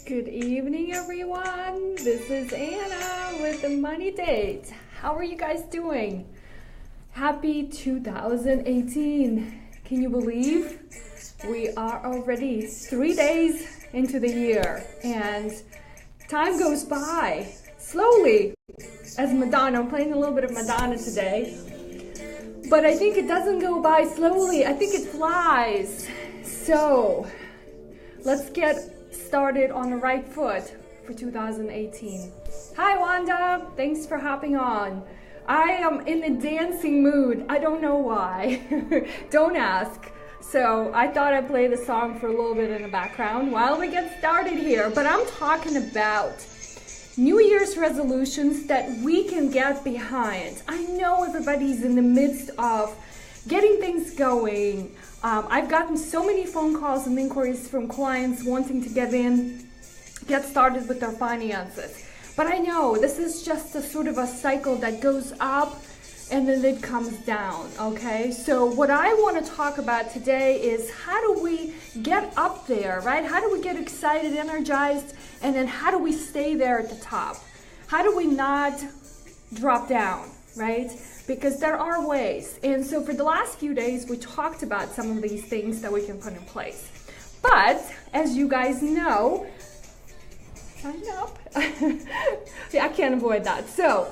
Good evening, everyone. This is Anna with the Money Date. How are you guys doing? Happy 2018. Can you believe we are already 3 days into the year and time goes by slowly. As Madonna, I'm playing a little bit of Madonna today, but I think it doesn't go by slowly. I think it flies. So let's get started on the right foot for 2018. Hi Wanda, thanks for hopping on. I am in a dancing mood. I don't know why. Don't ask. So I thought I'd play the song for a little bit in the background while we get started here. But I'm talking about New Year's resolutions that we can get behind. I know everybody's in the midst of getting things going. I've gotten so many phone calls and inquiries from clients wanting to get started with their finances. But I know this is just a sort of a cycle that goes up and then it comes down, okay? So what I want to talk about today is how do we get up there, right? How do we get excited, energized, and then how do we stay there at the top? How do we not drop down, right? Because there are ways. And so for the last few days, we talked about some of these things that we can put in place. But as you guys know, sign up. Yeah, I can't avoid that. So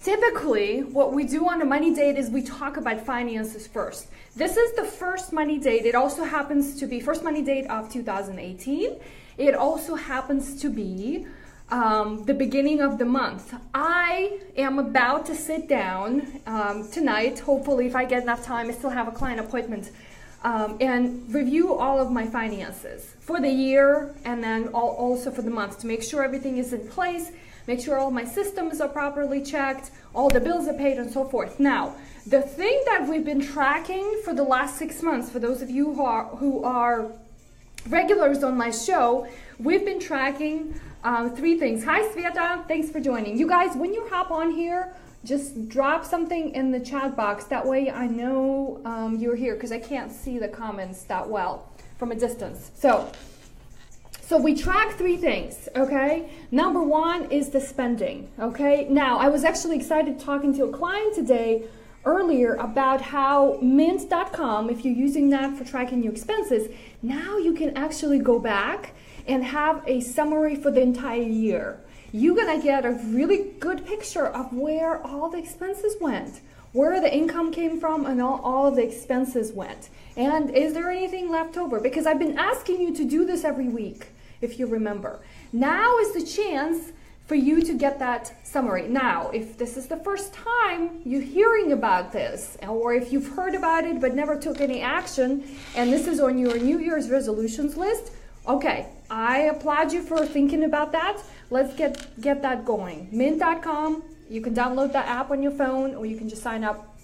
typically what we do on a money date is we talk about finances first. This is the first money date. It also happens to be first money date of 2018. It also happens to be the beginning of the month. I am about to sit down tonight, hopefully if I get enough time. I still have a client appointment, and review all of my finances for the year and then also for the month to make sure everything is in place, make sure all my systems are properly checked, all the bills are paid and so forth. Now, the thing that we've been tracking for the last 6 months, for those of you who are regulars on my show, we've been tracking 3 things. Hi Sveta, thanks for joining. You guys, when you hop on here, just drop something in the chat box. That way I know you're here because I can't see the comments that well from a distance. So we track 3 things, okay? Number 1 is the spending, okay? Now, I was actually excited talking to a client today earlier about how mint.com, if you're using that for tracking your expenses, now you can actually go back and have a summary for the entire year. You're gonna get a really good picture of where all the expenses went, where the income came from, and all of the expenses went. And is there anything left over? Because I've been asking you to do this every week, if you remember. Now is the chance for you to get that summary. Now, if this is the first time you're hearing about this, or if you've heard about it but never took any action, and this is on your New Year's resolutions list, okay, I applaud you for thinking about that. Let's get that going. Mint.com, you can download that app on your phone, or you can just sign up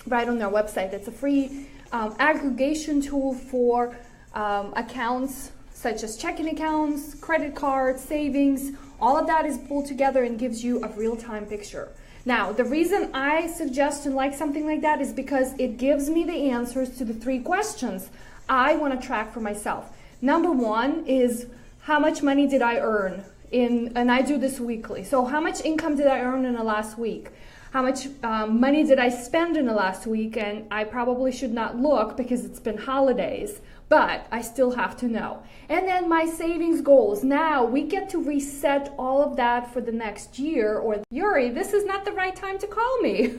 right on their website. It's a free aggregation tool for accounts such as checking accounts, credit cards, savings. All of that is pulled together and gives you a real-time picture. Now, the reason I suggest and like something like that is because it gives me the answers to the 3 questions I want to track for myself. Number 1 is how much money did I earn and I do this weekly. So how much income did I earn in the last week? How much money did I spend in the last week? And I probably should not look because it's been holidays, but I still have to know. And then my savings goals. Now we get to reset all of that for the next year. Or Yuri, this is not the right time to call me.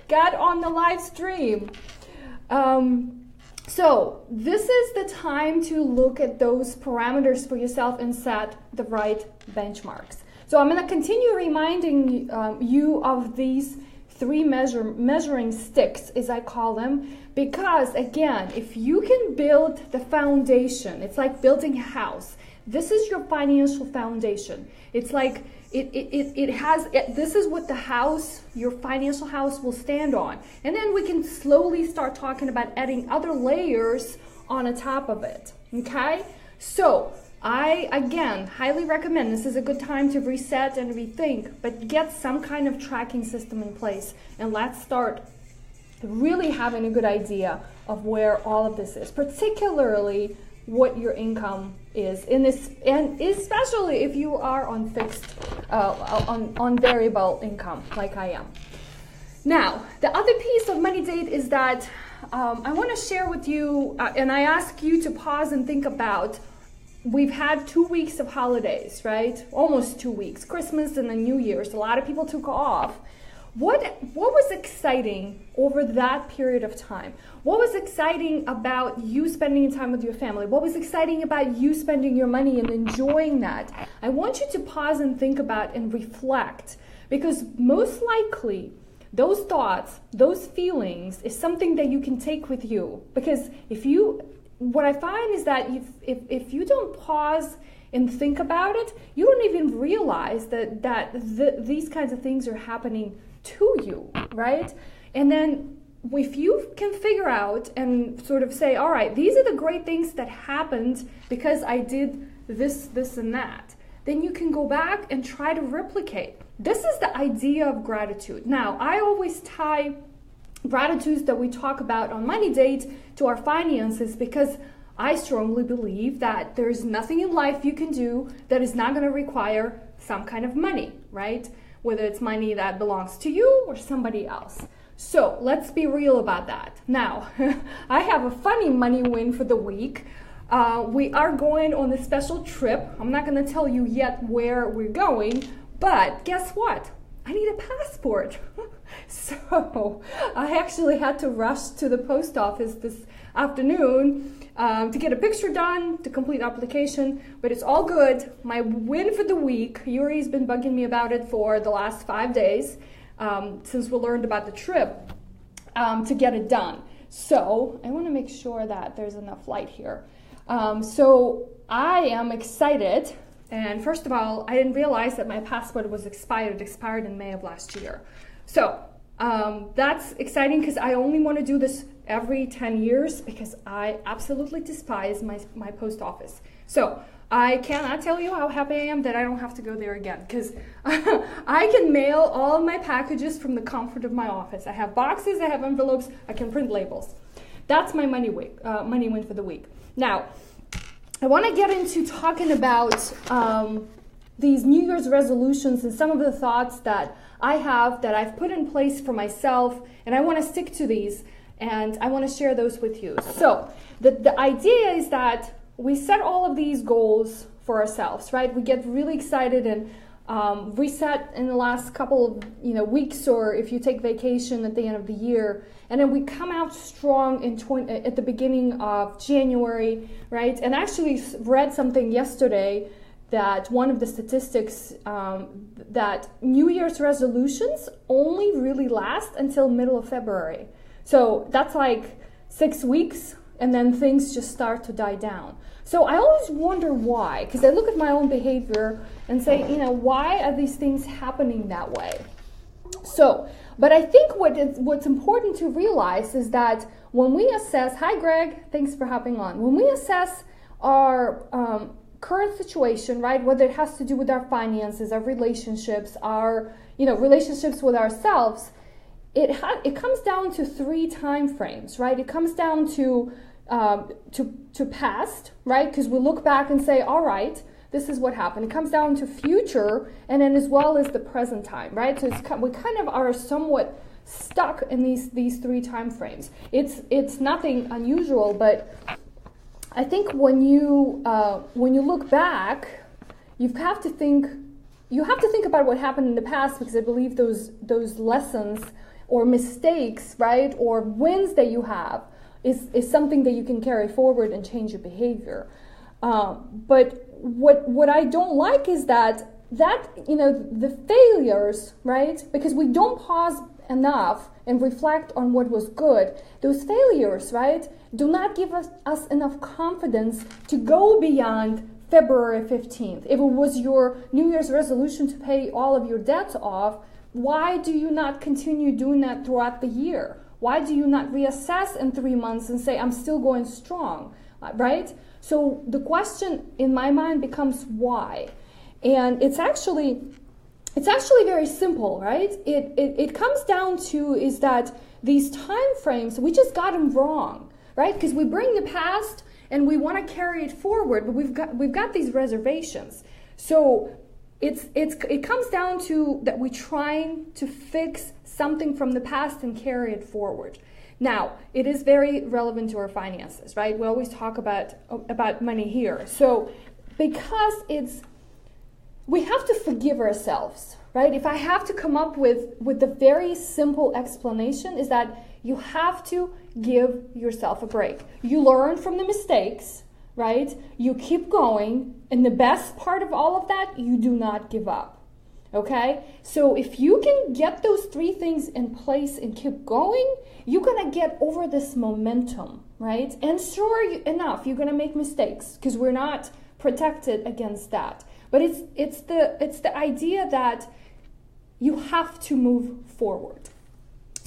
Got on the live stream. So this is the time to look at those parameters for yourself and set the right benchmarks. So I'm going to continue reminding you of these 3 measuring sticks, as I call them, because again, if you can build the foundation, it's like building a house. This is your financial foundation. It's like this is what the house, your financial house, will stand on. And then we can slowly start talking about adding other layers on the top of it, okay? So I, again, highly recommend, this is a good time to reset and rethink, but get some kind of tracking system in place. And let's start really having a good idea of where all of this is, particularly what your income is in this, and especially if you are on fixed, on variable income like I am. Now, the other piece of Money Date is that I want to share with you, and I ask you to pause and think about, we've had 2 weeks of holidays, right? Almost 2 weeks, Christmas and then New Year's. A lot of people took off. What was exciting over that period of time? What was exciting about you spending time with your family? What was exciting about you spending your money and enjoying that? I want you to pause and think about and reflect, because most likely those thoughts, those feelings is something that you can take with you. Because what I find is that if you don't pause and think about it, you don't even realize that these kinds of things are happening to you, right? And then if you can figure out and sort of say, all right, these are the great things that happened because I did this, and that, then you can go back and try to replicate. This is the idea of gratitude. Now, I always tie gratitudes that we talk about on Money Date to our finances, because I strongly believe that there's nothing in life you can do that is not going to require some kind of money, right? Whether it's money that belongs to you or somebody else. So let's be real about that. Now, I have a funny money win for the week. We are going on a special trip. I'm not going to tell you yet where we're going, but guess what? I need a passport. So I actually had to rush to the post office this afternoon to get a picture done, to complete application, but it's all good. My win for the week, Yuri's been bugging me about it for the last 5 days since we learned about the trip, to get it done. So I want to make sure that there's enough light here. So I am excited. And first of all, I didn't realize that my passport was expired. It expired in May of last year. So that's exciting, because I only want to do this every 10 years because I absolutely despise my post office. So I cannot tell you how happy I am that I don't have to go there again, because I can mail all of my packages from the comfort of my office. I have boxes, I have envelopes, I can print labels. That's my money win for the week. Now, I want to get into talking about these New Year's resolutions and some of the thoughts that I have that I've put in place for myself, and I want to stick to these, and I want to share those with you. So the idea is that we set all of these goals for ourselves, right? We get really excited and reset in the last couple of weeks, or if you take vacation at the end of the year, and then we come out strong at the beginning of January, right? And I actually read something yesterday that one of the statistics that New Year's resolutions only really last until middle of February. So that's like 6 weeks, and then things just start to die down. So I always wonder why, because I look at my own behavior and say, why are these things happening that way? So, but I think what's important to realize is that when we assess, hi Greg, thanks for hopping on. When we assess our current situation, right, whether it has to do with our finances, our relationships, our relationships with ourselves, it comes down to 3 time frames, right? It comes down to past, right? Because we look back and say, all right, this is what happened. It comes down to future, and then as well as the present time, right? So we kind of are somewhat stuck in these 3 time frames. It's nothing unusual, but I think when you look back, you have to think about what happened in the past, because I believe those lessons or mistakes, right, or wins that you have is something that you can carry forward and change your behavior. But what I don't like is that the failures, right, because we don't pause enough and reflect on what was good, those failures, right, do not give us enough confidence to go beyond February 15th. If it was your New Year's resolution to pay all of your debts off, why do you not continue doing that throughout the year? Why do you not reassess in 3 months and say, I'm still going strong, right? So the question in my mind becomes why? And it's actually very simple, right? It comes down to is that these time frames, we just got them wrong, right? Because we bring the past and we want to carry it forward, but we've got these reservations. So it comes down to that we're trying to fix something from the past and carry it forward. Now, it is very relevant to our finances, right? We always talk about money here. So because we have to forgive ourselves, right? If I have to come up with the very simple explanation is that you have to give yourself a break. You learn from the mistakes, right? You keep going. And the best part of all of that, you do not give up. Okay? So if you can get those 3 things in place and keep going, you're going to get over this momentum, right? And sure enough, you're going to make mistakes because we're not protected against that. But it's the idea that you have to move forward.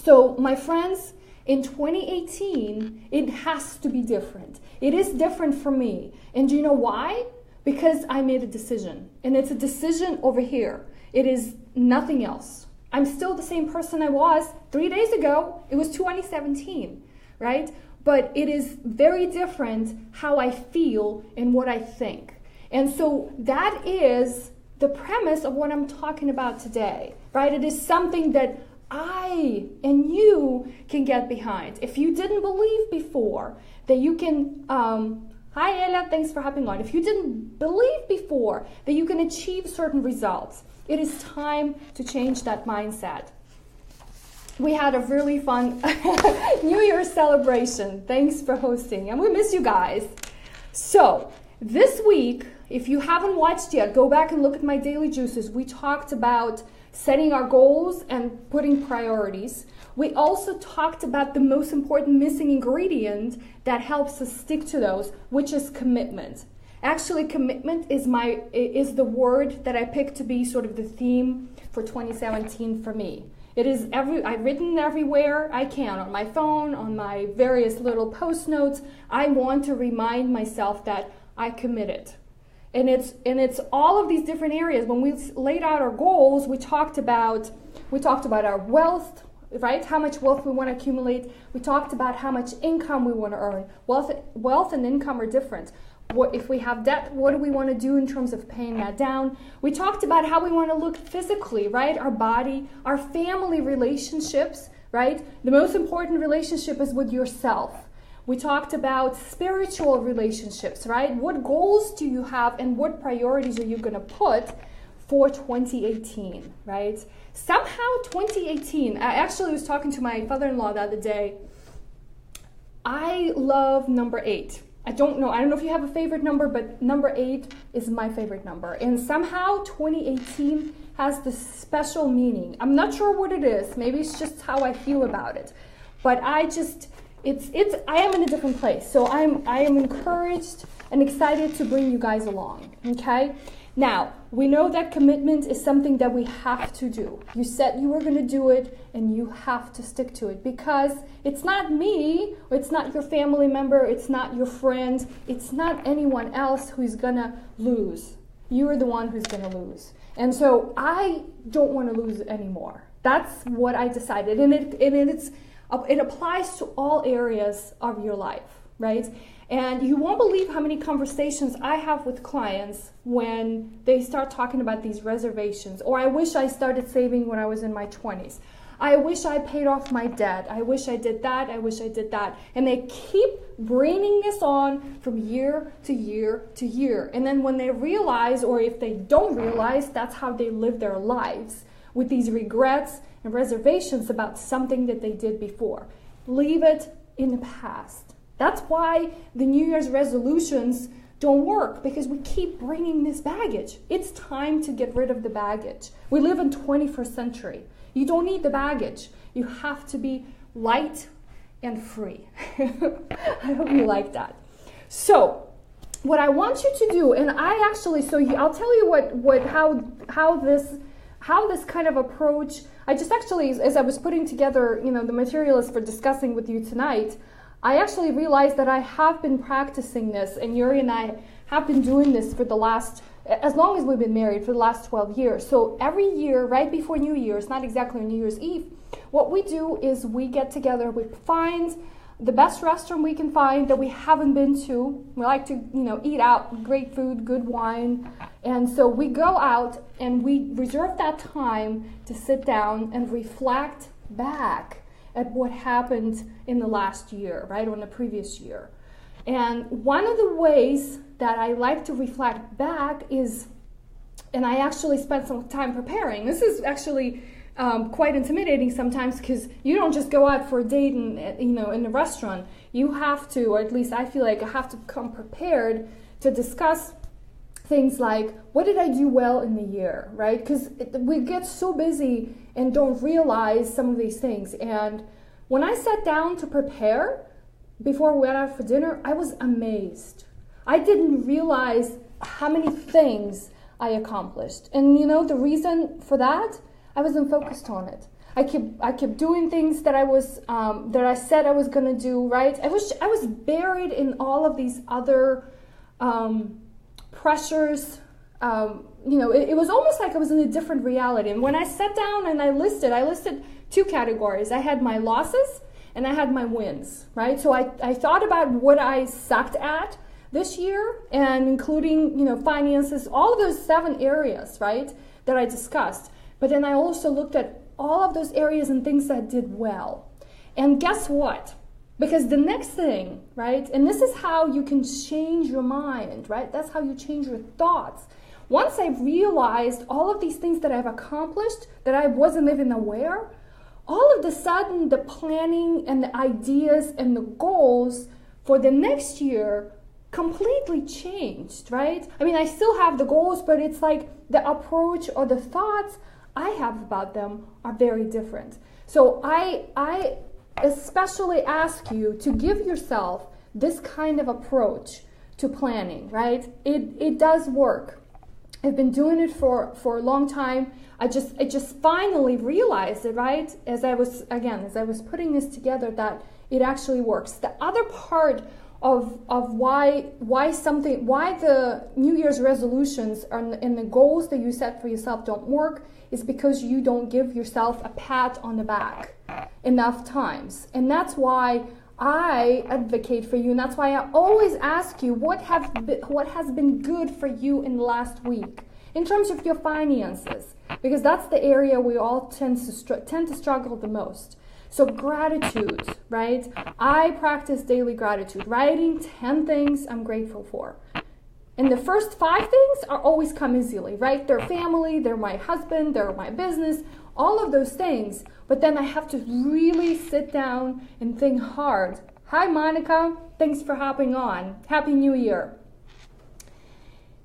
So my friends, in 2018, it has to be different. It is different for me. And do you know why? Because I made a decision. And it's a decision over here. It is nothing else. I'm still the same person I was 3 days ago. It was 2017, right? But it is very different how I feel and what I think. And so that is the premise of what I'm talking about today, right? It is something that I and you can get behind. If you didn't believe before that you can, hi Ella, thanks for hopping on. If you didn't believe before that you can achieve certain results, it is time to change that mindset. We had a really fun New Year's celebration. Thanks for hosting, and we miss you guys. So this week, if you haven't watched yet, go back and look at my daily juices. We talked about setting our goals and putting priorities. We also talked about the most important missing ingredient that helps us stick to those, which is commitment. Actually, commitment is the word that I picked to be sort of the theme for 2017 for me. It is I've written everywhere I can, on my phone, on my various little post notes. I want to remind myself that I committed. And it's all of these different areas. When we laid out our goals, we talked about our wealth, right? How much wealth we want to accumulate. We talked about how much income we want to earn. Wealth and income are different. If we have debt, what do we want to do in terms of paying that down? We talked about how we want to look physically, right? Our body, our family relationships, right? The most important relationship is with yourself. We talked about spiritual relationships, right? What goals do you have and what priorities are you going to put for 2018, right? Somehow 2018, I actually was talking to my father-in-law the other day. I love number 8. I don't know if you have a favorite number, but number 8 is my favorite number. And somehow 2018 has this special meaning. I'm not sure what it is. Maybe it's just how I feel about it. But I am in a different place. So I am encouraged and excited to bring you guys along, okay? Now, we know that commitment is something that we have to do. You said you were going to do it, and you have to stick to it, because it's not me, or it's not your family member, it's not your friend, it's not anyone else who's going to lose. You're the one who's going to lose. And so I don't want to lose anymore. That's what I decided. And it applies to all areas of your life, right? And you won't believe how many conversations I have with clients when they start talking about these reservations. Or I wish I started saving when I was in my 20s. I wish I paid off my debt. I wish I did that. I wish I did that. And they keep bringing this on from year to year to year. And then when they realize, or if they don't realize, that's how they live their lives, with these regrets and reservations about something that they did before. Leave it in the past. That's why the New Year's resolutions don't work, because we keep bringing this baggage. It's time to get rid of the baggage. We live in 21st century. You don't need the baggage. You have to be light and free. I hope you like that. So what I want you to do, and I'll tell you how this kind of approach, I just actually, as I was putting together, the materials for discussing with you tonight, I actually realized that I have been practicing this, and Yuri and I have been doing this for as long as we've been married, for the last 12 years. So every year, right before New Year's, not exactly on New Year's Eve, What we do is we get together, we find the best restaurant we can find that we haven't been to. We like to, eat out, great food, good wine. And so we go out and we reserve that time to sit down and reflect back at what happened in the last year, right, or in the previous year. And one of the ways that I like to reflect back is, and I actually spent some time preparing. This is actually quite intimidating sometimes because you don't just go out for a date in a restaurant. You have to, or at least I feel like I have to come prepared to discuss things like, what did I do well in the year, right? Because we get so busy and don't realize some of these things. And when I sat down to prepare before we went out for dinner, I was amazed. I didn't realize how many things I accomplished. And the reason for that, I wasn't focused on it. I kept doing things that I said I was gonna do, right? I was buried in all of these other pressures. It was almost like I was in a different reality. And when I sat down and I listed two categories. I had my losses and I had my wins, right? So I thought about what I sucked at this year, and including, finances, all of those 7 areas, right, that I discussed. But then I also looked at all of those areas and things that I did well. And guess what? Because the next thing, right, and this is how you can change your mind, right? That's how you change your thoughts. Once I realized all of these things that I've accomplished that I wasn't even aware, all of a sudden the planning and the ideas and the goals for the next year completely changed, right? I mean, I still have the goals, but it's like the approach or the thoughts I have about them are very different. So I especially ask you to give yourself this kind of approach to planning, right? It does work. I've been doing it for a long time. I just finally realized it, right? As I was putting this together, that it actually works. The other part of why the New Year's resolutions and the goals that you set for yourself don't work is because you don't give yourself a pat on the back enough times. And that's why I advocate for you, and that's why I always ask you what has been good for you in the last week in terms of your finances, because that's the area we all tend to struggle the most. So gratitude, right? I practice daily gratitude, writing 10 things I'm grateful for. And the first 5 things are always come easily, right? They're family, they're my husband, they're my business, all of those things. But then I have to really sit down and think hard. Hi, Monica. Thanks for hopping on. Happy New Year.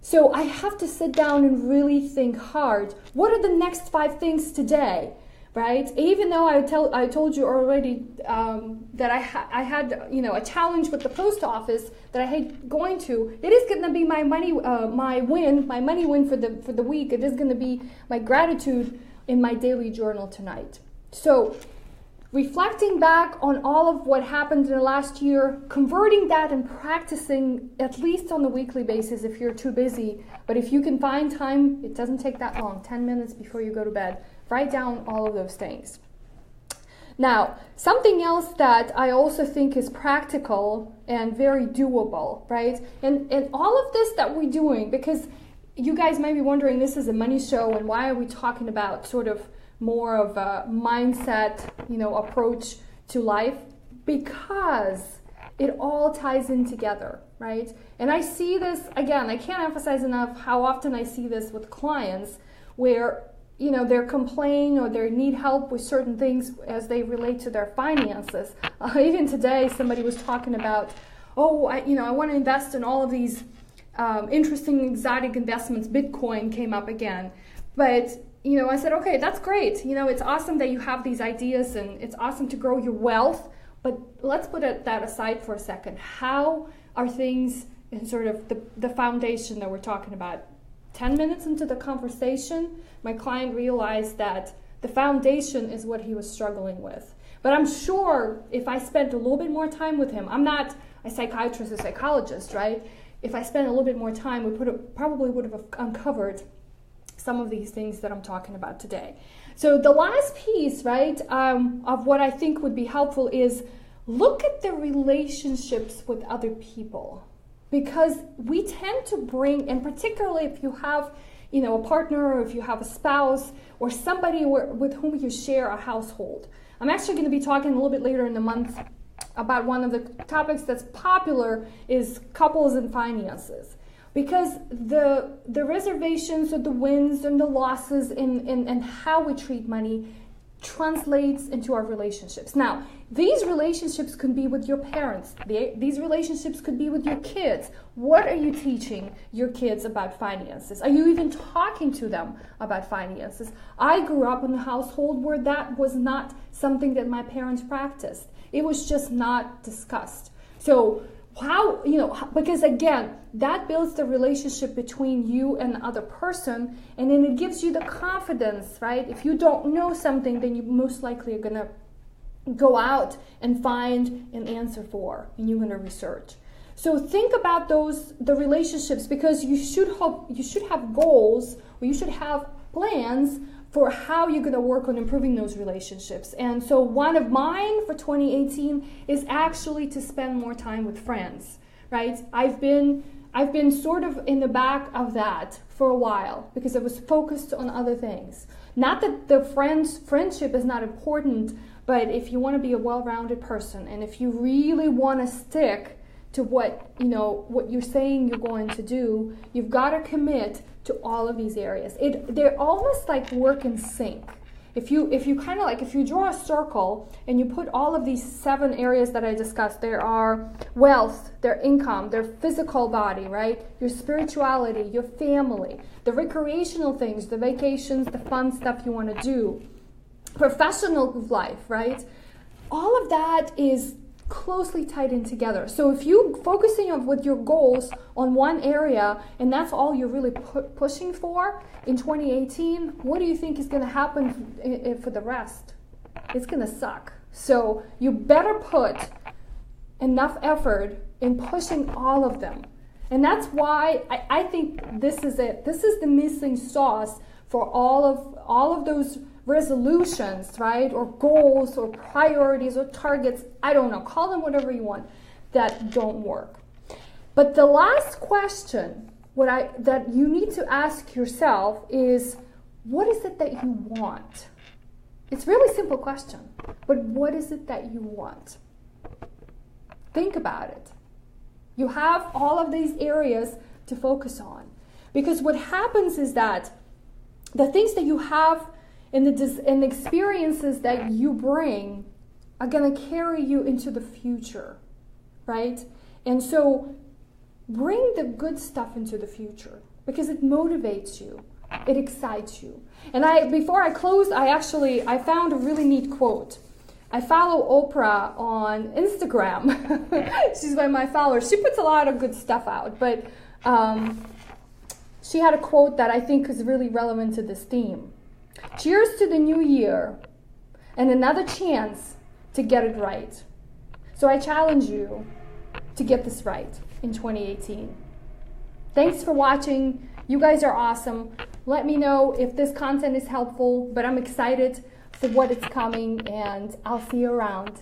So I have to sit down and really think hard. What are the next 5 things today? Right? Even though I told you already that I had a challenge with the post office that I hate going to, it is going to be my money win for the week. It is going to be my gratitude in my daily journal tonight. So reflecting back on all of what happened in the last year, converting that and practicing at least on a weekly basis if you're too busy. But if you can find time, it doesn't take that long, 10 minutes before you go to bed. Write down all of those things. Now, something else that I also think is practical and very doable, right? And all of this that we're doing, because you guys might be wondering, this is a money show, and why are we talking about sort of more of a mindset, approach to life? Because it all ties in together, right? And I see this, again, I can't emphasize enough how often I see this with clients where they're complaining or they need help with certain things as they relate to their finances. Even today, somebody was talking about, I want to invest in all of these interesting exotic investments. Bitcoin came up again. But, I said, okay, that's great. It's awesome that you have these ideas and it's awesome to grow your wealth. But let's put that aside for a second. How are things in sort of the foundation that we're talking about? 10 minutes into the conversation, my client realized that the foundation is what he was struggling with. But I'm sure if I spent a little bit more time with him, I'm not a psychiatrist or psychologist, right? If I spent a little bit more time, we probably would have uncovered some of these things that I'm talking about today. So the last piece, right, of what I think would be helpful is look at the relationships with other people, because we tend to bring, and particularly if you have, you know, a partner, or if you have a spouse or somebody with whom you share a household. I'm actually going to be talking a little bit later in the month about one of the topics that's popular is couples and finances. Because the reservations or the wins and the losses in how we treat money translates into our relationships. Now, these relationships could be with your parents. These relationships could be with your kids. What are you teaching your kids about finances? Are you even talking to them about finances? I grew up in a household where that was not something that my parents practiced. It was just not discussed. So how, you know, because again, that builds the relationship between you and the other person, and then it gives you the confidence, right? If you don't know something, then you most likely are going to go out and find an answer for, and you're going to research. So think about the relationships, because you should have goals, or you should have plans for how you're going to work on improving those relationships. And so one of mine for 2018 is actually to spend more time with friends, right? I've been sort of in the back of that for a while because I was focused on other things. Not that the friendship is not important, but if you want to be a well-rounded person, and if you really want to stick to what you're saying you're going to do, you've got to commit to all of these areas. They're almost like work in sync. If you draw a circle and you put all of these 7 areas that I discussed, there are wealth, their income, their physical body, right? Your spirituality, your family, the recreational things, the vacations, the fun stuff you want to do, professional life, right? All of that is closely tied in together. So if you're focusing on with your goals on one area, and that's all you're really pushing for in 2018, what do you think is going to happen for the rest? It's going to suck. So you better put enough effort in pushing all of them. And that's why I think this is it. This is the missing sauce for all of those resolutions, right? Or goals or priorities or targets, I don't know, call them whatever you want, that don't work. But the last question that you need to ask yourself is, what is it that you want? It's a really simple question, but what is it that you want? Think about it. You have all of these areas to focus on, because what happens is that the things that you have and the experiences that you bring are going to carry you into the future, right? And so bring the good stuff into the future, because it motivates you, it excites you. And before I close, I found a really neat quote. I follow Oprah on Instagram. She's one of my followers. She puts a lot of good stuff out, but she had a quote that I think is really relevant to this theme. Cheers to the new year and another chance to get it right. So I challenge you to get this right in 2018. Thanks for watching. You guys are awesome. Let me know if this content is helpful, but I'm excited for what is coming, and I'll see you around.